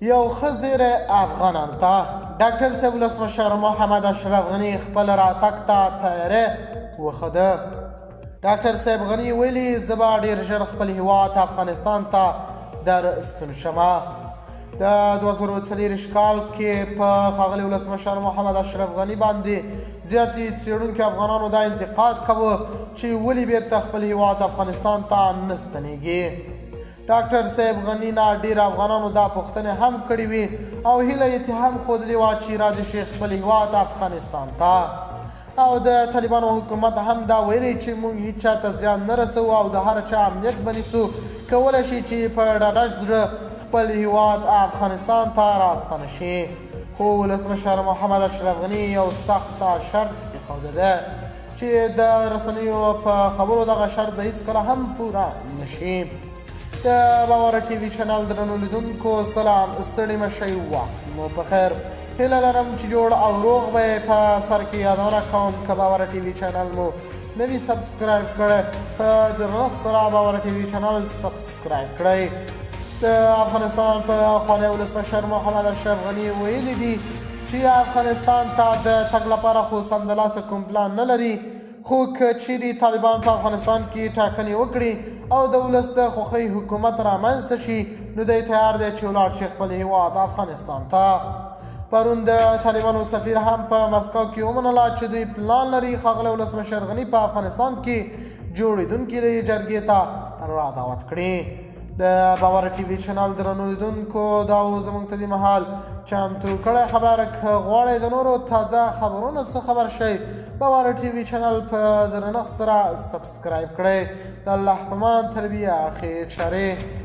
یو ښه زیری افغانانو ته ډاکټر صاحب ولسمشر محمد اشرف غني خپل راتګ ته تیاری وښوده. ډاکټر صاحب غني ویلي زه به ډېر ژر خپل هیواد افغانستان ته در ستون شمه. د 2024 کال کې په ښاغلي ولسمشر محمد اشرف غني باندې زیاتې څېړونکو افغانانو دا انتقاد کوه چې ولې بیرته خپل هیواد افغانستان ته نه ستنېږي. ډاکټر صاحب غني نه ډېر افغانانو دا پوښتنې هم کړې وې او هیله یې هم ښودلې وه چې راځي شي خپل هیواد افغانستان ته. او د طالبانو حکومت هم دا ویلي چې موږ هیڅ چا ته زیان نه رسوو او د هر چا امنیت به نیسو. کولی شي چې په ډاډه زړه خپل هیواد افغانستان ته راستنه شي. خو ولسمشر محمد اشرف غني یو سخت شرط ایښودی دی چې د رسنیو په خبرو دغه شرط به هیڅکله هم پوره نه شي. د باور ټي وي چینل درنو لیدونکو سلام، ستړي مه شئ، وخت مو په خیر. هیله لرم چې جوړ او روغ به یې په سر کې یادونه کوم. که باور ټي وي چینل مو نه وي سبسکرایب کړی په درنښت سره باور ټي وي چینل سبسکرایب کړئ. د افغانستان په اخوانی ولسمشر محمد اشرف غني ویلي دي چې افغانستان ته د تګ لپاره خو سمدلاسه کوم پلان نه لري، خو که چیرې طالبان په افغانستان کې ټاکنې وکړي او د ولس د خوښۍ حکومت رامنځته شي نو دی تیار دی چې ولاړ شي خپل هیواد افغانستان ته. پرون د طالبانو سفیر هم په مسکو کې ومنله چې دوی پلان لري ښاغلی ولسمشر غني په افغانستان کې جوړېدونکي جرګې ته را دعوت کړي. د باور ټي وي چینل درنو لیدونکو دا و زموږ ته د مهال چمتو کړی خبر. که غواړئ د نورو تازه خبرونو څه خبر شئ باور ټي وي چینل په درنښت سره سبسکرایب کړئ. د الله په امان، تربیه، خیر چارې.